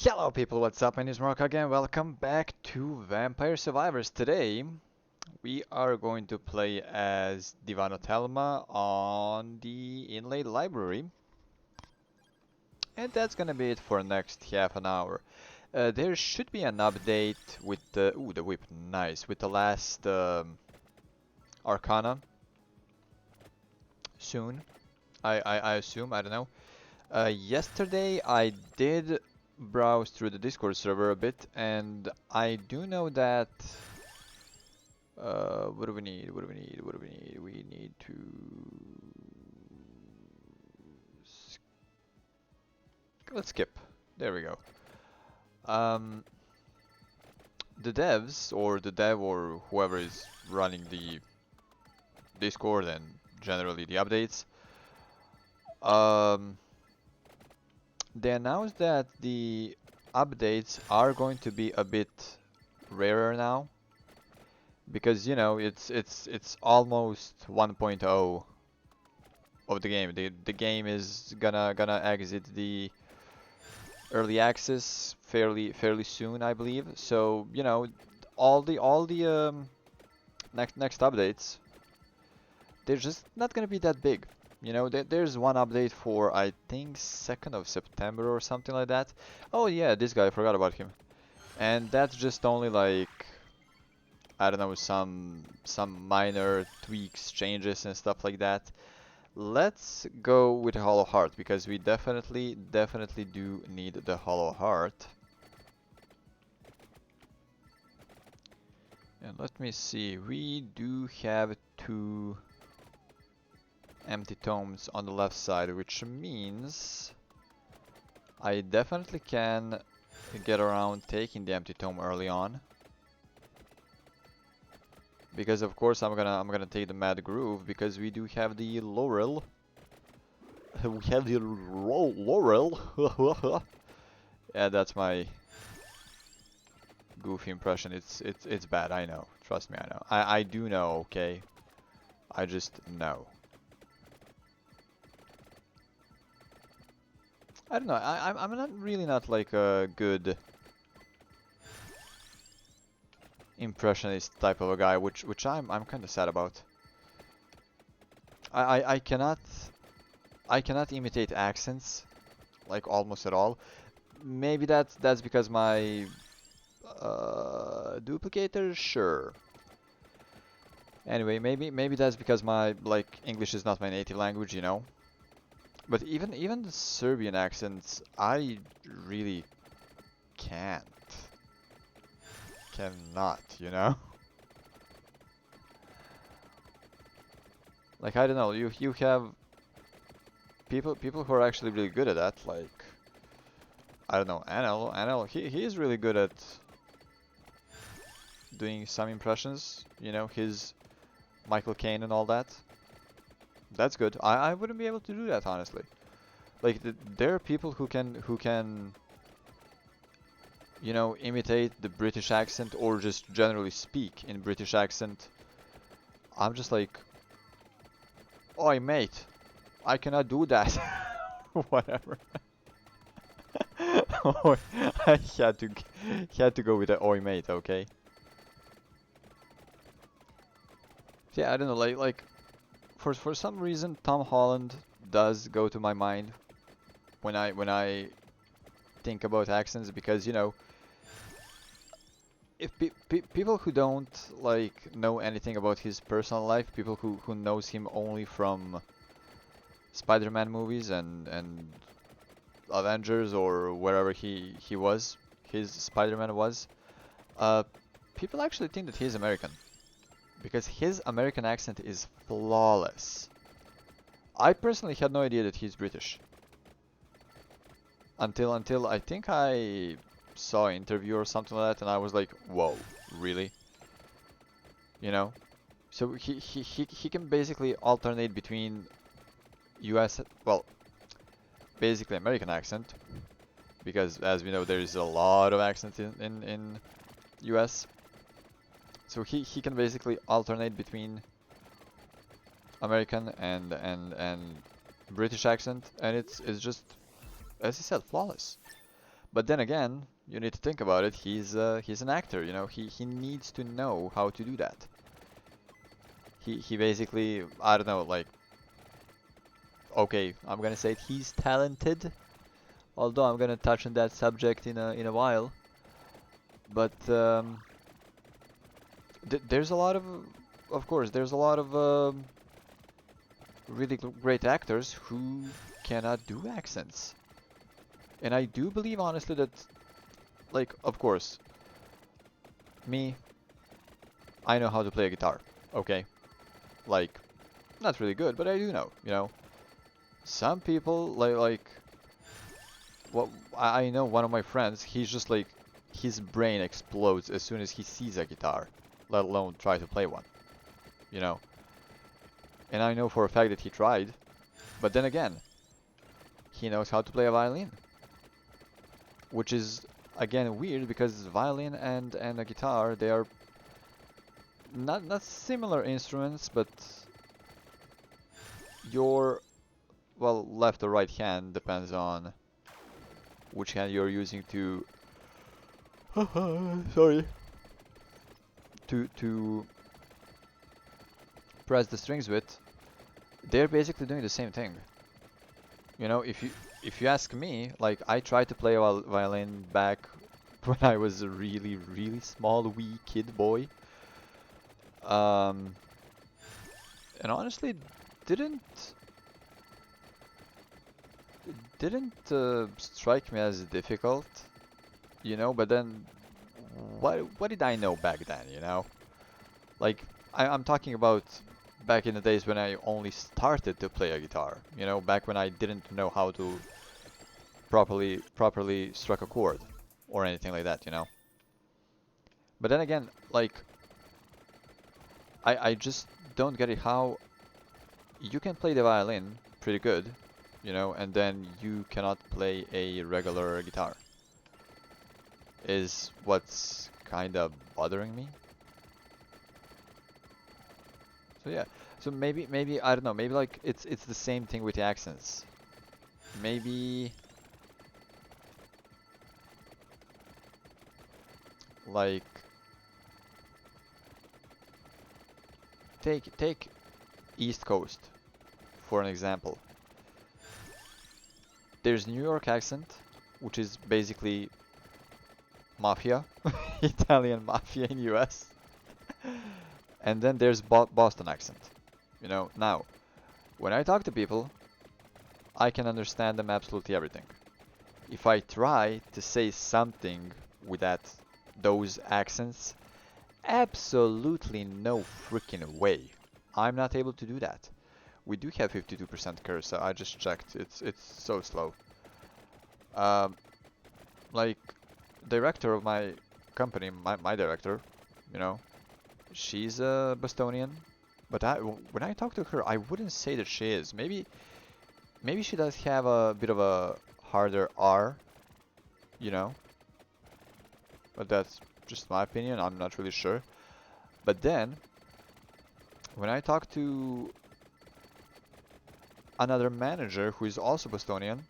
Hello people, what's up? My name is Mark again. Welcome back to Vampire Survivors. Today we are going to play as Divano Telma on the Inlaid Library. And that's gonna be it for next half an hour. There should be an update with the the whip, nice, with the last Arcana soon. I assume, I don't know. Yesterday I did browse through the Discord server a bit, and I do know that what do we need? What do we need? What do we need? We need to let's skip. There we go. Um, the devs or the dev or whoever is running the Discord and generally the updates, um, they announced that the updates are going to be a bit rarer now because it's almost 1.0 of the game. The game is gonna exit the early access fairly soon, I believe. So all the next updates, they're just not gonna be that big. There's one update for I think 2nd of September or something like that. Oh yeah, this guy, I forgot about him. And that's just only like I don't know, some minor tweaks, changes and stuff like that. Let's go with a Hollow Heart because we definitely do need the Hollow Heart. And let me see, we do have 2 empty tomes on the left side, which means I definitely can get around taking the empty tome early on. Because of course I'm gonna take the Mad Groove because we do have the Laurel. We have the Laurel. Yeah, that's my goofy impression. It's bad. I know. Trust me, I know. I do know. Okay. I just know. I don't know. I'm not really not like a good impressionist type of a guy, which I'm kind of sad about. I cannot imitate accents like almost at all. Maybe that's because my duplicator, sure. Anyway, maybe that's because my like English is not my native language. But even the Serbian accents, I really cannot. Like I don't know, you have people who are actually really good at that. Like I don't know, Anel, he is really good at doing some impressions. His Michael Caine and all that. That's good. I wouldn't be able to do that honestly. Like there are people who can imitate the British accent or just generally speak in British accent. I'm just like, oi mate, I cannot do that. Whatever. Oi, I had to go with the oi mate, okay? Yeah, I don't know, like for some reason Tom Holland does go to my mind when I think about accents because if people who don't like know anything about his personal life, people who knows him only from Spider-Man movies and Avengers or wherever his Spider-Man was, uh, people actually think that he's American because his American accent is flawless. I personally had no idea that he's British until I think I saw an interview or something like that, and I was like, whoa, really? You know? So he can basically alternate between US, well, basically American accent, because as we know there is a lot of accents in US. So he can basically alternate between American and British accent, and it's just, as I said, flawless. But then again, you need to think about it. He's an actor, you know. He needs to know how to do that. He basically, I don't know, like, okay, I'm gonna say it, he's talented. Although I'm gonna touch on that subject in a while. But there's a lot of course, there's a lot of really great actors who cannot do accents. And I do believe honestly that, like, of course, me, I know how to play a guitar. Okay, like, not really good, but I do know. You know, some people like well, I know one of my friends. He's just like his brain explodes as soon as he sees a guitar, let alone try to play one. You know, and I know for a fact that he tried, but then again, he knows how to play a violin, which is again weird because violin and a guitar, they are not similar instruments, but your, well, left or right hand depends on which hand you're using to sorry, to press the strings with. They're basically doing the same thing. You know, if you ask me, like, I tried to play a violin back when I was a really small wee kid boy. Um, and honestly, didn't didn't strike me as difficult, you know. But then, what did I know back then, you know? Like, I'm talking about back in the days when I only started to play a guitar, you know, back when I didn't know how to properly struck a chord or anything like that, you know. But then again, like, I just don't get it how you can play the violin pretty good, you know, and then you cannot play a regular guitar. Is what's kind of bothering me. So yeah, so maybe I don't know, maybe like it's the same thing with the accents. Maybe like take East Coast for an example. There's New York accent, which is basically mafia, Italian mafia in US. And then there's Boston accent. You know, now, when I talk to people, I can understand them absolutely everything. If I try to say something with those accents, absolutely no freaking way. I'm not able to do that. We do have 52% curse, I just checked. It's so slow. Um, like, director of my company, my director, you know, she's a Bostonian, but when I talk to her, I wouldn't say that she is. Maybe she does have a bit of a harder R, you know, but that's just my opinion. I'm not really sure. But then, when I talk to another manager who is also Bostonian,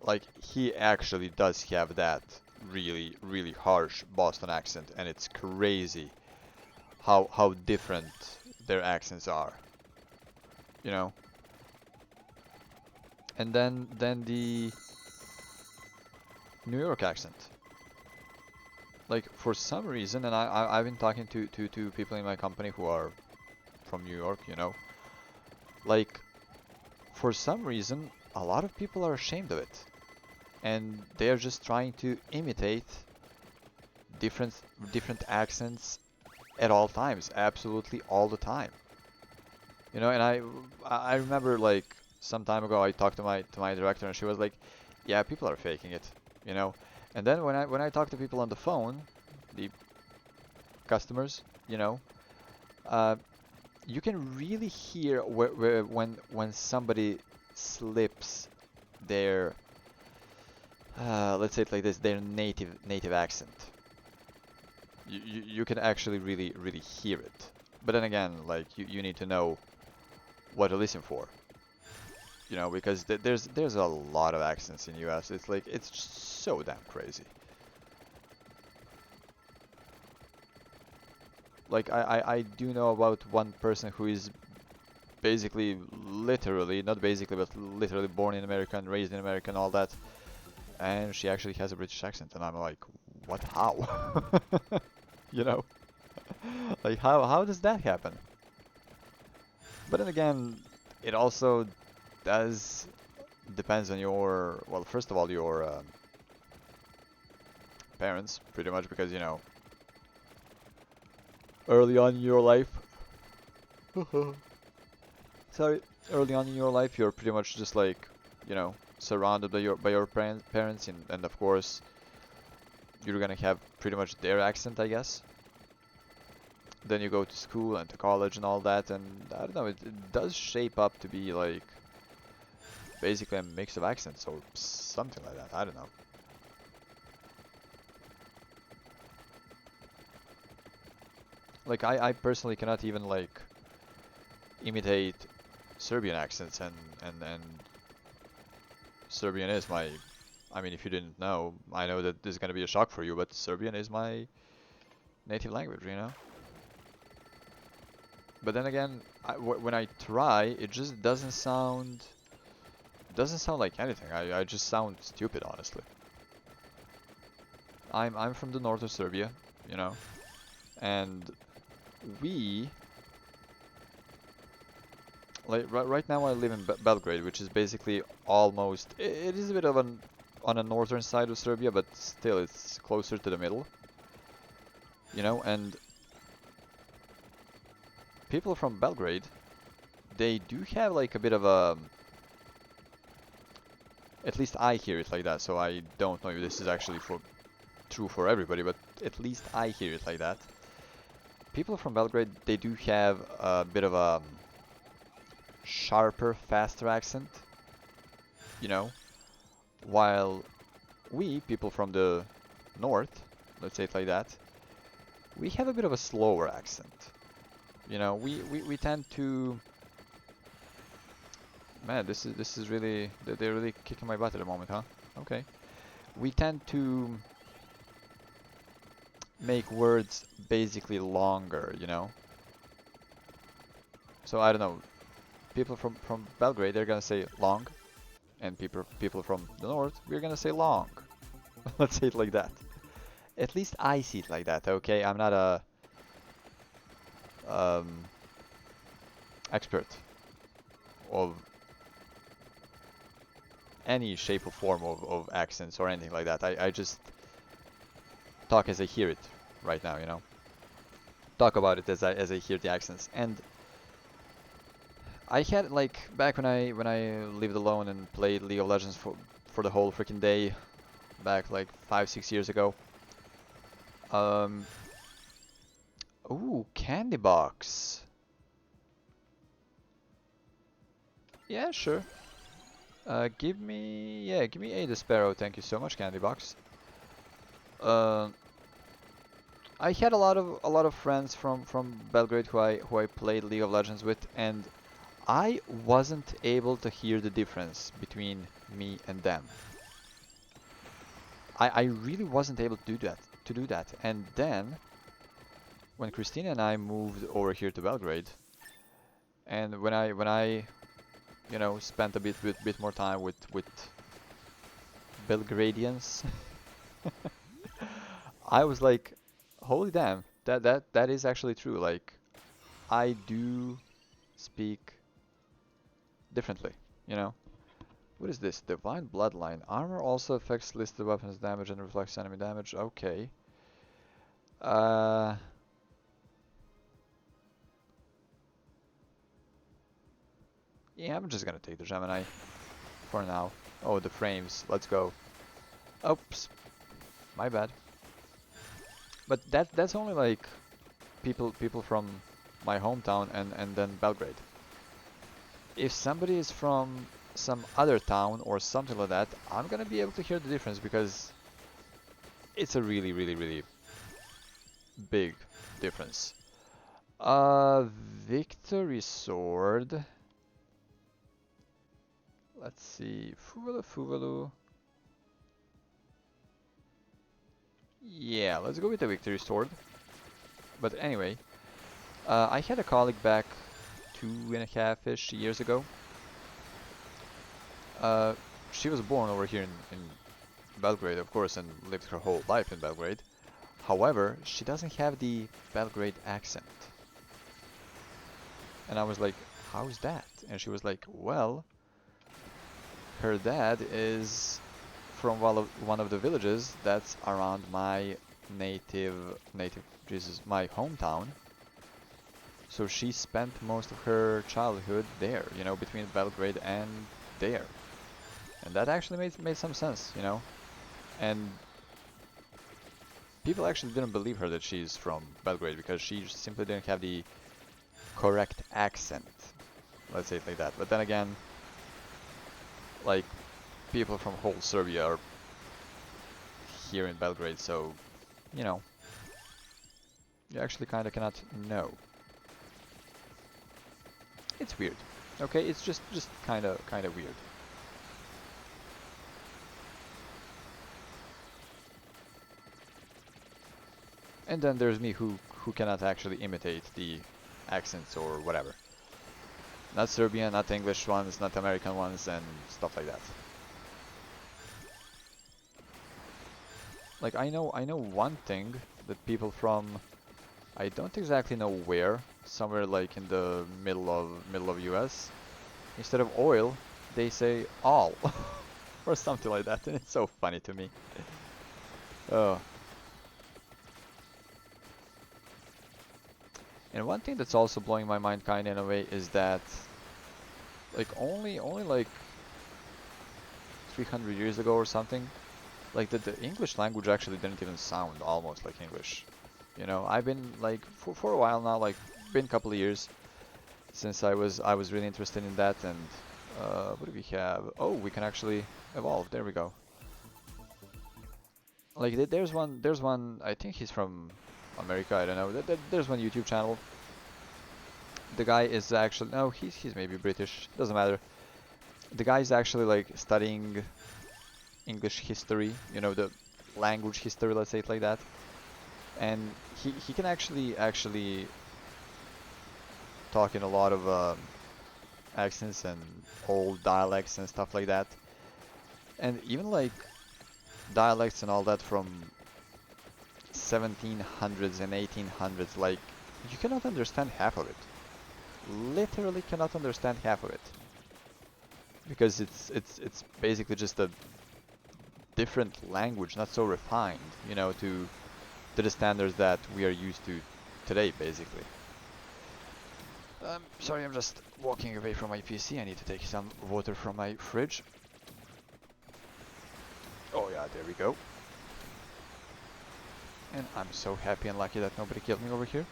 like, he actually does have that really harsh Boston accent, and it's crazy how different their accents are, you know. And then the New York accent. Like, for some reason, and I've been talking to people in my company who are from New York, you know. Like, for some reason, a lot of people are ashamed of it. And they are just trying to imitate different accents at all times, absolutely all the time. You know, and I remember, like, some time ago I talked to my director and she was like, "Yeah, people are faking it," you know. And then when I talk to people on the phone, the customers, you know, uh, you can really hear when somebody slips their let's say it like this, their native accent. You can actually really hear it. But then again, like, you need to know what to listen for. You know, because there's a lot of accents in US. It's like it's just so damn crazy. Like I do know about one person who is basically literally, not basically, but literally born in America and raised in America and all that, and she actually has a British accent, and I'm like, what? How? You know, like how does that happen? But then again, it also does depends on your, well, first of all, your parents, pretty much, because you know, early on in your life, sorry, early on in your life, you're pretty much just like, you know, surrounded by your parents, and of course, you're gonna have pretty much their accent, I guess. Then you go to school and to college and all that, and I don't know, it does shape up to be like basically a mix of accents or something like that. I don't know. Like I personally cannot even like imitate Serbian accents, and Serbian is my, I mean, if you didn't know, I know that this is gonna be a shock for you, but Serbian is my native language, you know? But then again, when I try, it just doesn't sound like anything. I just sound stupid, honestly. I'm from the north of Serbia, you know, and we like right now I live in Belgrade, which is basically almost, it is a bit of an on the northern side of Serbia, but still it's closer to the middle, you know, and people from Belgrade, they do have like a bit of a, at least I hear it like that, so I don't know if this is actually true for everybody, but at least I hear it like that. People from Belgrade, they do have a bit of a sharper, faster accent, you know, while we, people from the north, let's say it like that, we have a bit of a slower accent. You know, we tend to, man, this is really, they're really kicking my butt at the moment, huh? Okay. We tend to make words basically longer, you know? So I don't know, people from Belgrade, they're gonna say long, and people from the north, we're gonna say long. Let's say it like that. At least I see it like that, okay? I'm not a um, expert of any shape or form of accents or anything like that. I just talk as I hear it right now, you know? Talk about it as I hear the accents. And I had like back when I lived alone and played League of Legends for the whole freaking day back like 5-6 years ago. Um, ooh, candy box. Yeah, sure. Give me a Sparrow. Thank you so much, candy box. Uh, I had a lot of friends from Belgrade who I played League of Legends with, and I wasn't able to hear the difference between me and them. I really wasn't able to do that. And then when Christina and I moved over here to Belgrade, and when I you know spent a bit more time with Belgradians, I was like, holy damn, that is actually true. Like I do speak differently, you know. What is this? Divine Bloodline. Armor also affects listed weapons damage and reflects enemy damage. Okay. Uh, yeah, I'm just gonna take the Gemini for now. Oh, the frames. Let's go. Oops, my bad. But that's only like people from my hometown and then Belgrade. If somebody is from some other town or something like that, I'm gonna be able to hear the difference because it's a really big difference. Victory Sword. Let's see. Fuvalu, Fuvalu. Yeah, let's go with the Victory Sword. But anyway, I had a colleague back 2.5-ish years ago. Uh, she was born over here in Belgrade, of course, and lived her whole life in Belgrade. However, she doesn't have the Belgrade accent. And I was like, how's that? And she was like, well, her dad is from one of the villages that's around my Jesus, my hometown. So she spent most of her childhood there, you know, between Belgrade and there. And that actually made some sense, you know. And people actually didn't believe her that she's from Belgrade because she simply didn't have the correct accent. Let's say it like that. But then again, like, people from whole Serbia are here in Belgrade, so, you know, you actually kind of cannot know. It's weird. Okay, it's just kind of weird. And then there's me who cannot actually imitate the accents or whatever. Not Serbian, not English ones, not American ones, and stuff like that. Like I know one thing that people from I don't exactly know where, somewhere like in the middle of US, instead of oil, they say all or something like that, and it's so funny to me. Oh. And one thing that's also blowing my mind kind of in a way is that like only like 300 years ago or something, like the English language actually didn't even sound almost like English. You know, I've been like for a while now, like been a couple of years since I was really interested in that. And what do we have? Oh, we can actually evolve. There we go. Like there's one. I think he's from America. I don't know. There's one YouTube channel. The guy is actually no, he's maybe British. Doesn't matter. The guy is actually like studying English history. You know, the language history. Let's say it like that. And he can actually talk in a lot of accents and old dialects and stuff like that. And even like dialects and all that from 1700s and 1800s, like you cannot understand half of it. Literally cannot understand half of it. Because it's basically just a different language, not so refined, you know, to the standards that we are used to today, basically. Sorry, I'm just walking away from my PC. I need to take some water from my fridge. Oh yeah, there we go. And I'm so happy and lucky that nobody killed me over here.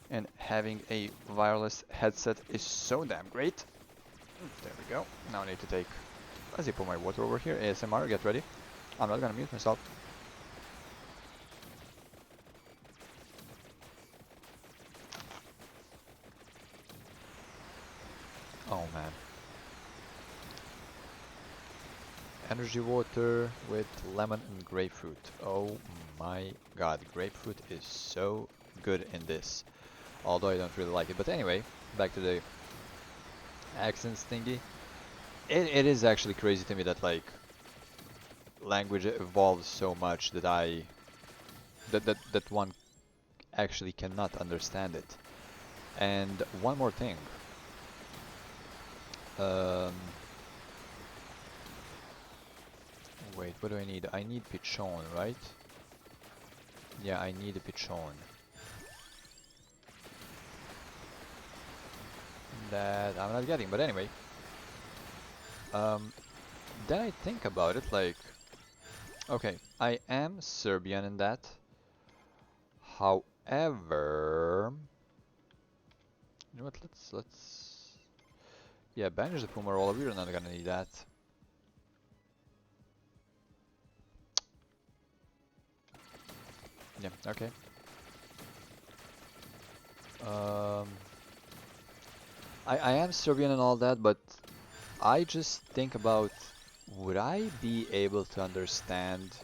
And having a wireless headset is so damn great. There we go. Now I need to take a sip of my water over here. ASMR, get ready. I'm not gonna mute myself. Oh man. Energy water with lemon and grapefruit. Oh my god, grapefruit is so good in this. Although I don't really like it. But anyway, back to the accents thingy. It is actually crazy to me that like language evolves so much that that one actually cannot understand it. And one more thing. Wait, what do I need? I need pichon, right? Yeah, I need a pichon. That I'm not getting, but anyway. Then I think about it like, okay, I am Serbian in that. However, you know what? Yeah, banish the Puma roller. We're not gonna need that. Yeah, okay. I am Serbian and all that, but I just think about, would I be able to understand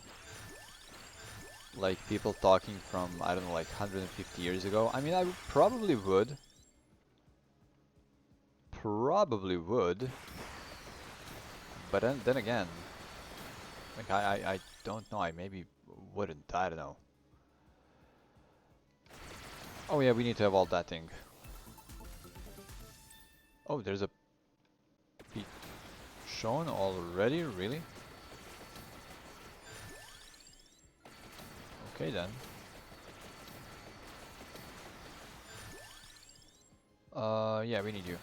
like people talking from, I don't know, like 150 years ago? I mean, I probably would. Probably would. But then again, like I don't know, I maybe wouldn't, I don't know. Oh yeah, we need to evolve that thing. Oh, there's a Pichon already? Really? Okay then. Yeah, we need you.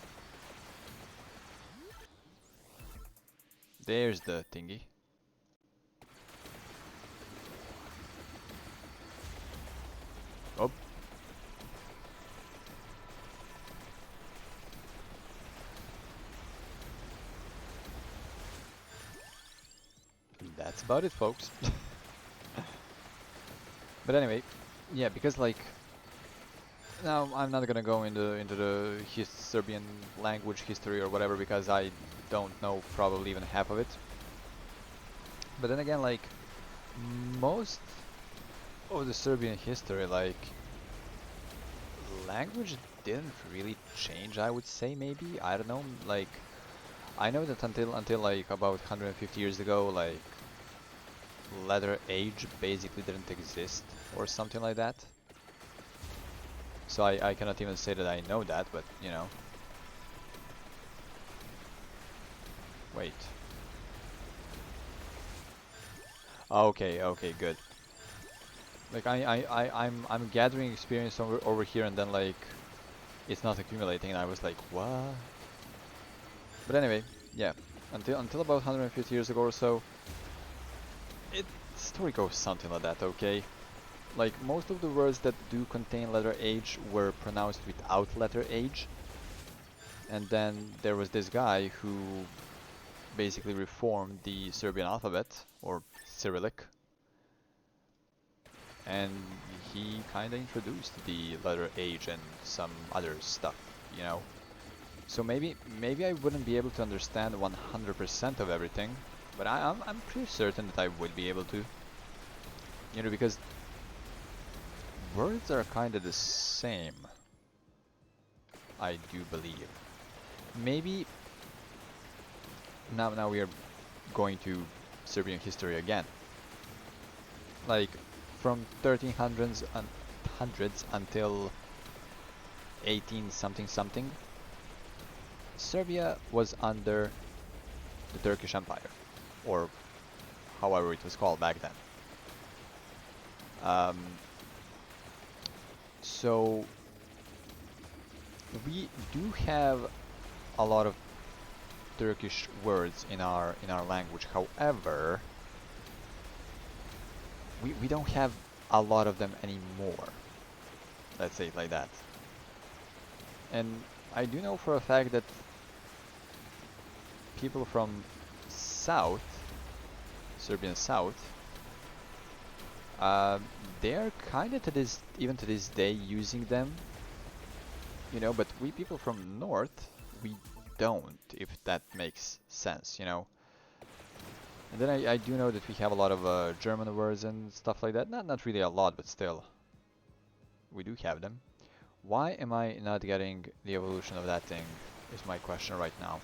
There's the thingy. Oh. That's about it, folks. But anyway, yeah, because like now I'm not gonna go into the Serbian language history or whatever because I don't know probably even half of it. But then again, like most of the Serbian history, like language didn't really change, I would say. Maybe, I don't know, like I know that until like about 150 years ago, like letter age basically didn't exist or something like that. So I cannot even say that I know that, but you know. Wait. Okay, okay, good. Like I'm gathering experience over here and then like it's not accumulating and I was like, what? But anyway, yeah. Until about 150 years ago or so, the story goes something like that, okay? Like most of the words that do contain letter H were pronounced without letter H. And then there was this guy who basically reformed the Serbian alphabet, or Cyrillic, and he kind of introduced the letter H and some other stuff, you know. So maybe I wouldn't be able to understand 100% of everything, but I'm pretty certain that I would be able to. You know, because words are kind of the same, I do believe. Maybe now we are going to Serbian history again. Like from 1300s hundreds until 18 something something, Serbia was under the Turkish Empire, or however it was called back then. Um, so we do have a lot of Turkish words in our language. However, we don't have a lot of them anymore. Let's say it like that. And I do know for a fact that people from south, Serbian south, they're kind of even to this day using them, you know, but we people from north, we don't, if that makes sense, you know. And then I do know that we have a lot of German words and stuff like that. Not really a lot, but still, we do have them. Why am I not getting the evolution of that thing is my question right now.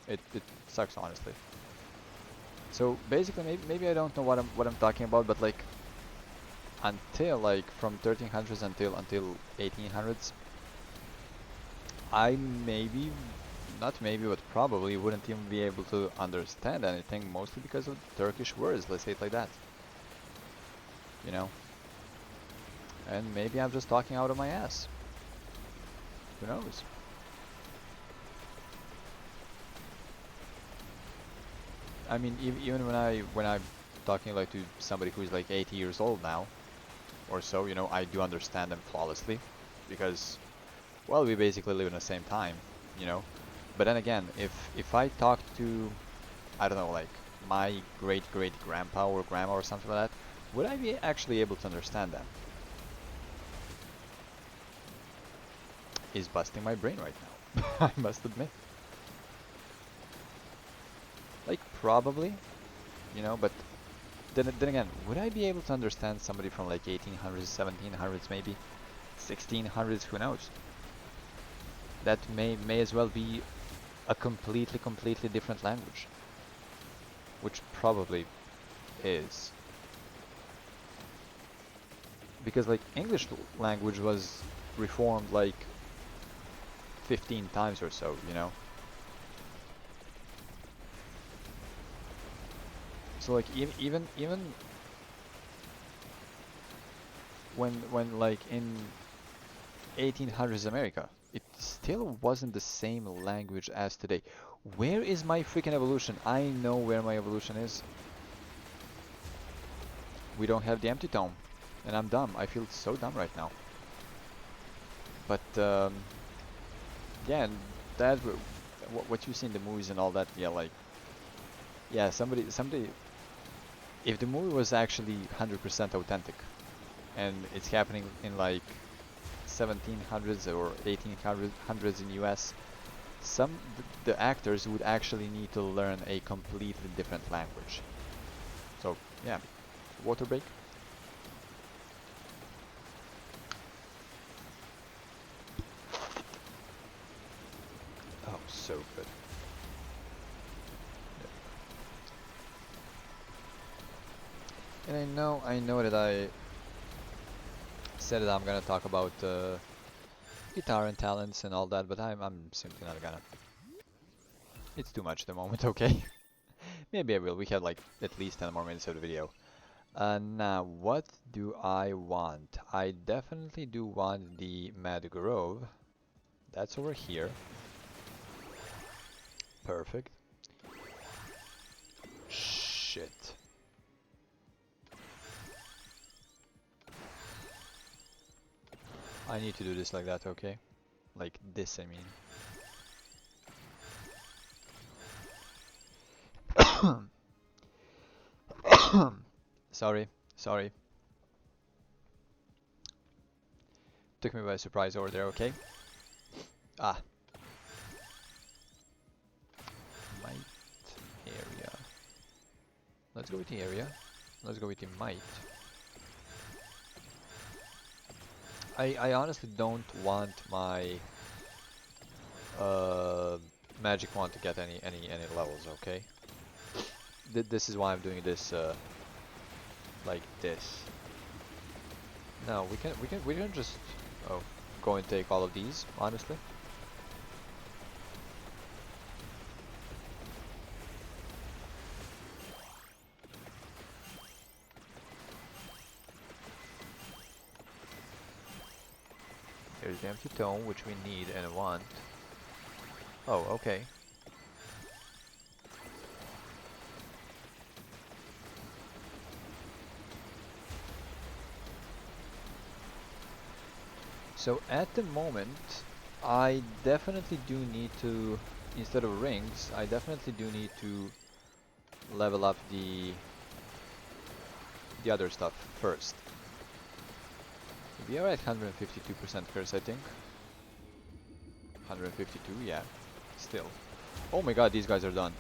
It sucks, honestly. So basically, maybe I don't know what I'm talking about, but like until like from 1300s until 1800s, I not maybe, but probably wouldn't even be able to understand anything, mostly because of Turkish words, let's say it like that. You know? And maybe I'm just talking out of my ass. Who knows? I mean, even when I'm talking like to somebody who is like 80 years old now, or so, you know, I do understand them flawlessly, because, well, we basically live in the same time, you know. But then again, if I talked to, I don't know, like my great grandpa or grandma or something like that, would I be actually able to understand them? Is busting my brain right now, I must admit. Like, probably, you know, but then again, would I be able to understand somebody from like 1800s, 1700s, maybe 1600s? Who knows? That may as well be a completely different language, which probably is, because like English language was reformed like 15 times or so, you know. So like even when like in 1800s America, it still wasn't the same language as today. Where is my freaking evolution? I know where my evolution is. We don't have the empty tome, and I'm dumb. I feel so dumb right now. But yeah, and that what you see in the movies and all that, yeah, like, yeah, somebody, if the movie was actually 100% authentic, and it's happening in like 1700s or 1800s in US, the actors would actually need to learn a completely different language. So yeah, water break. Oh, so good. And I know that I said that I'm gonna talk about guitar and talents and all that, but I'm simply not gonna. It's too much at the moment, okay? Maybe I will. We have like at least 10 more minutes of the video. Now, what do I want? I definitely do want the Mad Grove. That's over here. Perfect. Shit. I need to do this like that, okay? Like this, I mean. Sorry, sorry. Took me by surprise over there, okay? Ah. Might area. Let's go with the area. Let's go with the might. I honestly don't want my magic wand to get any levels, okay? This is why I'm doing this like this. No, we can just go and take all of these, honestly. Here's the empty tome, which we need and want. Oh, okay. So at the moment, I definitely do need to, instead of rings, I definitely do need to level up the other stuff first. We are at 152% curse, I think. 152, yeah. Still. Oh my god, these guys are done.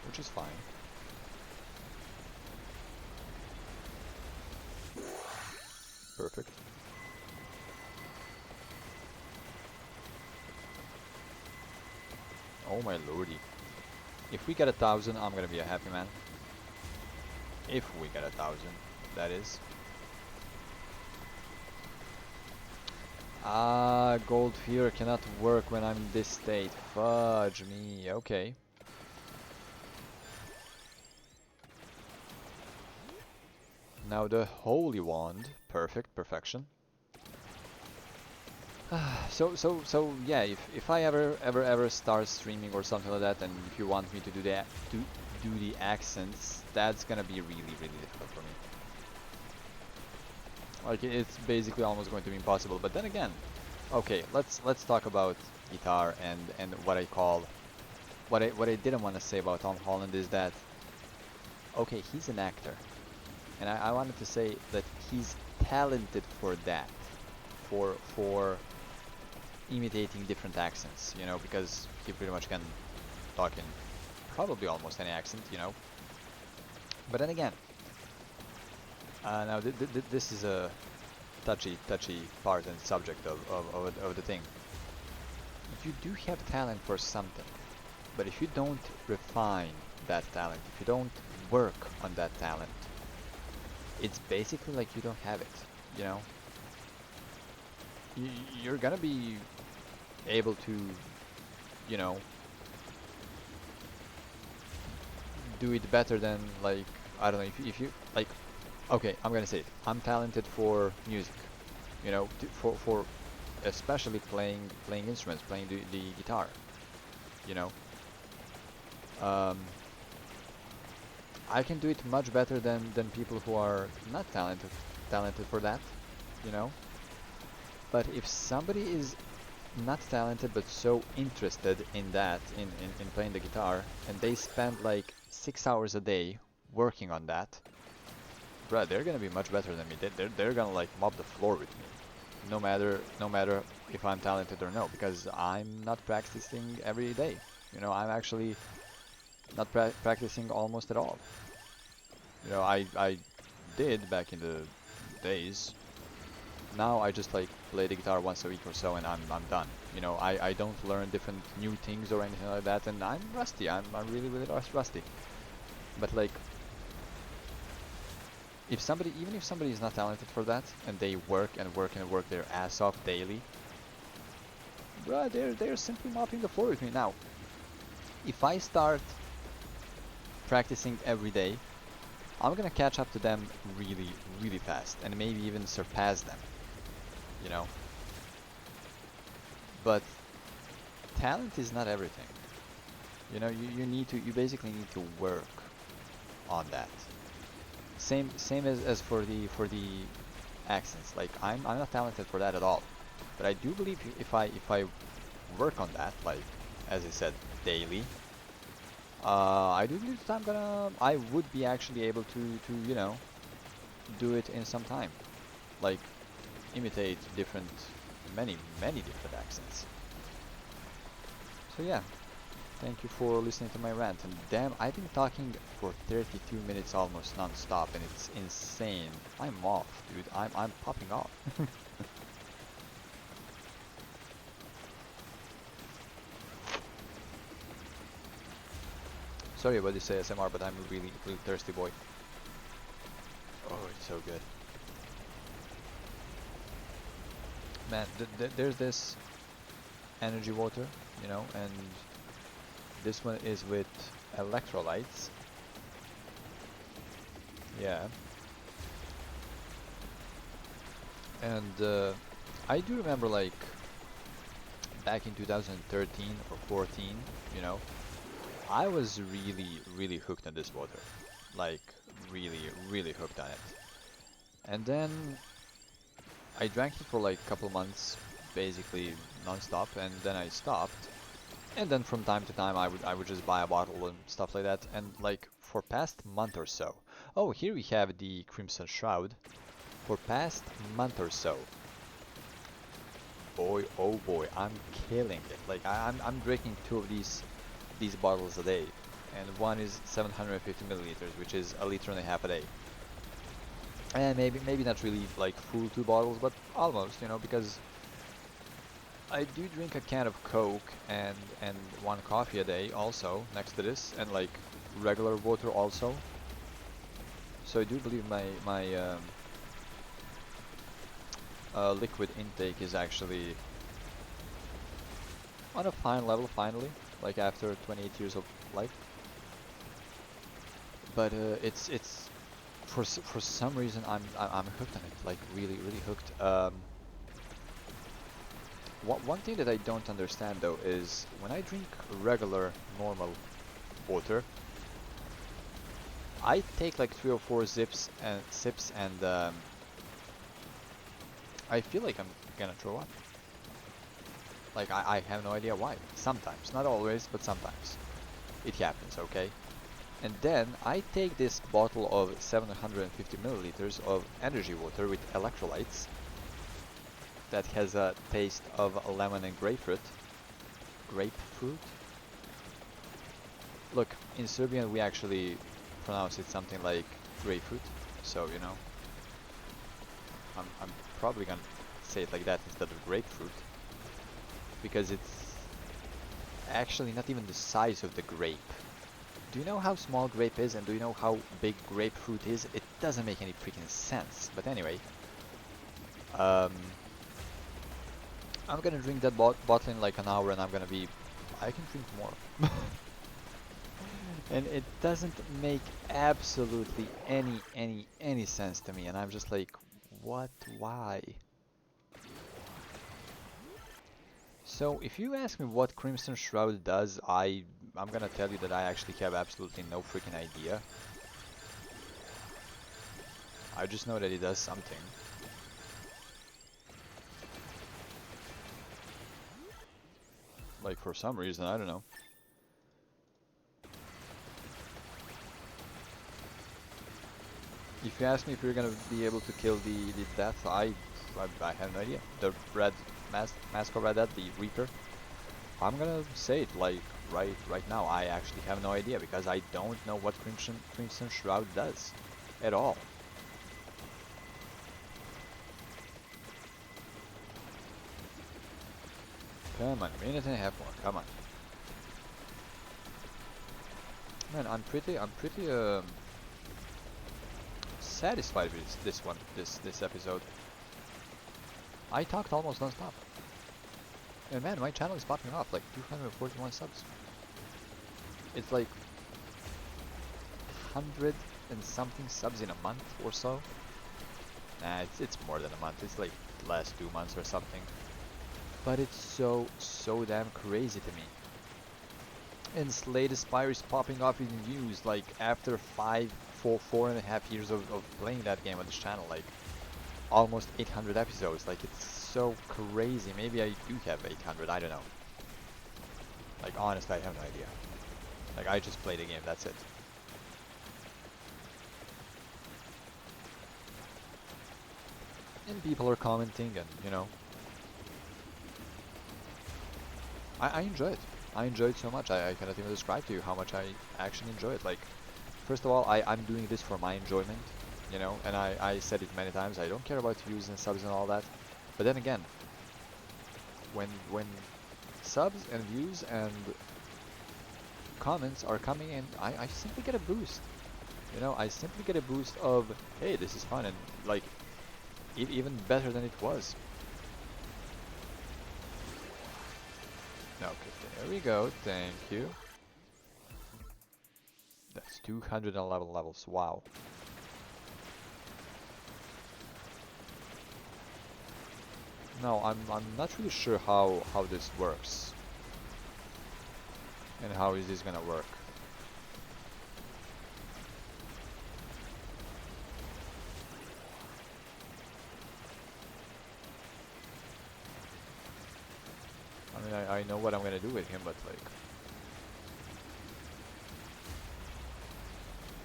Which is fine. Perfect. Oh my lordy. If we get 1,000, I'm gonna be a happy man. If we get 1,000, that is. Ah, Gold Fear cannot work when I'm in this state. Fudge me. Okay. Now the Holy Wand. Perfect. Perfection. So yeah, if I ever start streaming or something like that, and if you want me to do that, to do the accents, that's gonna be really difficult for me. Like, it's basically almost going to be impossible. But then again, okay, let's talk about guitar and what I call what I didn't want to say about Tom Holland is that, okay, he's an actor, and I wanted to say that he's talented for that, for imitating different accents, you know, because he pretty much can talk in probably almost any accent, you know. But then again, now this is a touchy part and subject of the thing. You do have talent for something, but if you don't refine that talent, if you don't work on that talent, it's basically like you don't have it, you know? You're gonna be able to, you know, do it better than, like, I don't know, if you like, okay, I'm gonna say it. I'm talented for music, you know, for especially playing instruments, playing the guitar, you know. Um, I can do it much better than people who are not talented for that, you know. But if somebody is not talented but so interested in that, in playing the guitar, and they spend like 6 hours a day working on that, bruh, they're gonna be much better than me. They're gonna like mop the floor with me, no matter if I'm talented or no, because I'm not practicing every day. You know, I'm actually not practicing almost at all. You know, I did back in the days. Now I just like play the guitar once a week or so, and I'm done. You know, I don't learn different new things or anything like that, and I'm rusty. I'm really rusty. But like, if somebody, even if somebody is not talented for that, and they work and work and work their ass off daily, bruh, they're simply mopping the floor with me. Now, if I start practicing every day, I'm gonna catch up to them really fast, and maybe even surpass them. You know, but talent is not everything. You know, you basically need to work on that. Same as for the accents. Like I'm not talented for that at all. But I do believe if I work on that, like as I said, daily, I do believe that I would be actually able to you know, do it in some time. Like imitate many different accents. So yeah, thank you for listening to my rant. And damn, I've been talking for 32 minutes almost non-stop, and it's insane. I'm off, dude. I'm popping off. Sorry about this ASMR, but I'm a really thirsty boy. Oh, it's so good. Man, there's this energy water, you know, and this one is with electrolytes. Yeah. And I do remember, like, back in 2013 or 14, you know, I was really hooked on this water. Like, really hooked on it. And then I drank it for like a couple months, basically non-stop, and then I stopped. And then from time to time I would just buy a bottle and stuff like that. And like for past month or so. Oh, here we have the Crimson Shroud. For past month or so. Boy, oh boy, I'm killing it. Like I'm drinking two of these bottles a day. And one is 750 milliliters, which is a liter and a half a day. And maybe not really like full two bottles, but almost, you know, because I do drink a can of Coke and one coffee a day also next to this, and like regular water also. So I do believe my liquid intake is actually on a fine level finally, like after 28 years of life. But it's for some reason I'm hooked on it, like really hooked. One thing that I don't understand though is when I drink regular normal water, I take like 3 or 4 sips and I feel like I'm gonna throw up. Like I have no idea why. Sometimes, not always, but sometimes it happens. Okay. And then I take this bottle of 750 milliliters of energy water with electrolytes, that has a taste of lemon and grapefruit. Grapefruit? Look, in Serbian we actually pronounce it something like grapefruit, so you know, I'm probably gonna say it like that instead of grapefruit, because it's actually not even the size of the grape. Do you know how small grape is, and do you know how big grapefruit is? It doesn't make any freaking sense. But anyway, I'm gonna drink that bottle in like an hour, and I can drink more. And it doesn't make absolutely any sense to me, and I'm just like, what? Why? So if you ask me what Crimson Shroud does, I'm gonna tell you that I actually have absolutely no freaking idea. I just know that it does something. Like for some reason, I don't know. If you ask me if you're gonna be able to kill the death, I have no idea. The red mask of Red Dead, the Reaper. I'm gonna say it like right now. I actually have no idea because I don't know what Crimson Shroud does at all. Come on, a minute and a half more. Come on, man. I'm pretty satisfied with this episode. I talked almost non-stop. And man, my channel is popping off, like 241 subs. It's like 100 and something subs in a month or so. Nah, it's more than a month. It's like the last 2 months or something. But it's so damn crazy to me. And Slay the Spire is popping off in the news like after 4.5 years of playing that game on this channel, like almost 800 episodes. Like it's so crazy. Maybe I do have 800, I don't know. Like honestly, I have no idea. Like I just play the game, that's it. And people are commenting, and you know, I enjoy it. I enjoy it so much. I cannot even describe to you how much I actually enjoy it. Like, first of all, I'm doing this for my enjoyment, you know, and I said it many times. I don't care about views and subs and all that. But then again, when subs and views and comments are coming in, I simply get a boost. You know, I simply get a boost of, hey, this is fun, and like, even better than it was. Okay, there we go, thank you. That's 211 levels, wow. No, I'm not really sure how this works. And how is this gonna work? I mean, I know what I'm gonna do with him, but like...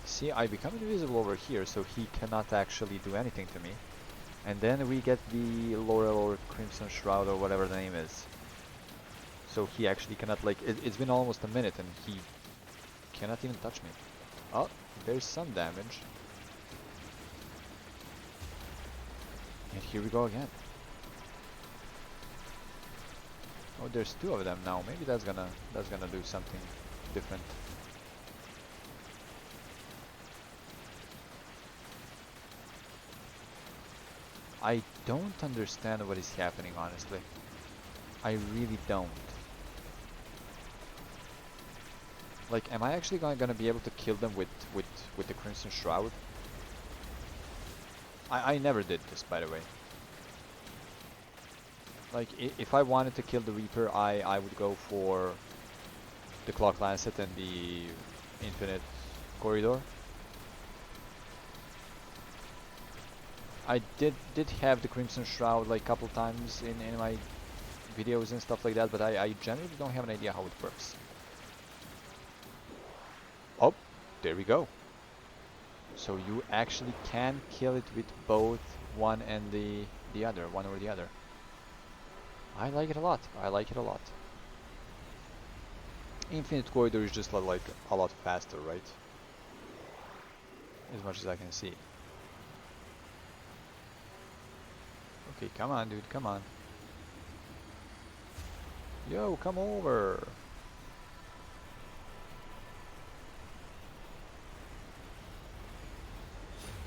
See, I become invisible over here, so he cannot actually do anything to me. And then we get the Laurel or Crimson Shroud or whatever the name is. So he actually cannot, like, it's been almost a minute and he cannot even touch me. Oh, there's some damage. And here we go again. Oh, there's two of them now. Maybe that's gonna do something different. I don't understand what is happening, honestly. I really don't. Like, am I actually gonna be able to kill them with the Crimson Shroud? I never did this, by the way. Like, if I wanted to kill the Reaper, I would go for the Clock Lancet and the Infinite Corridor. I did have the Crimson Shroud like a couple times in my videos and stuff like that, but I generally don't have an idea how it works. Oh, there we go. So you actually can kill it with both one and the other, one or the other. I like it a lot. I like it a lot. Infinite Corridor is just like a lot faster, right? As much as I can see. Okay, come on, dude, come on. Yo, come over.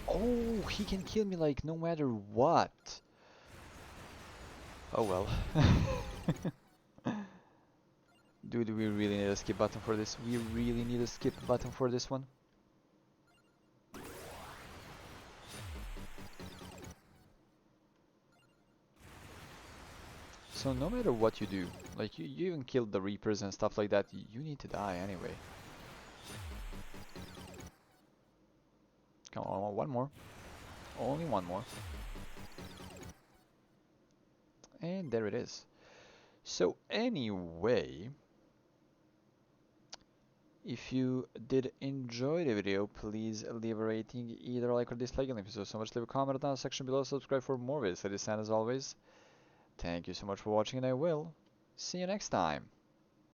Oh, he can kill me like no matter what. Oh well. Dude, we really need a skip button for this. We really need a skip button for this one. So no matter what you do, like you even killed the Reapers and stuff like that, you need to die anyway. Come on, one more. Only one more. And there it is. So anyway, if you did enjoy the video, please leave a rating, either like or dislike, and if you so much, leave a comment down in the section below, subscribe for more videos. That is Sam as always. Thank you so much for watching, and I will see you next time.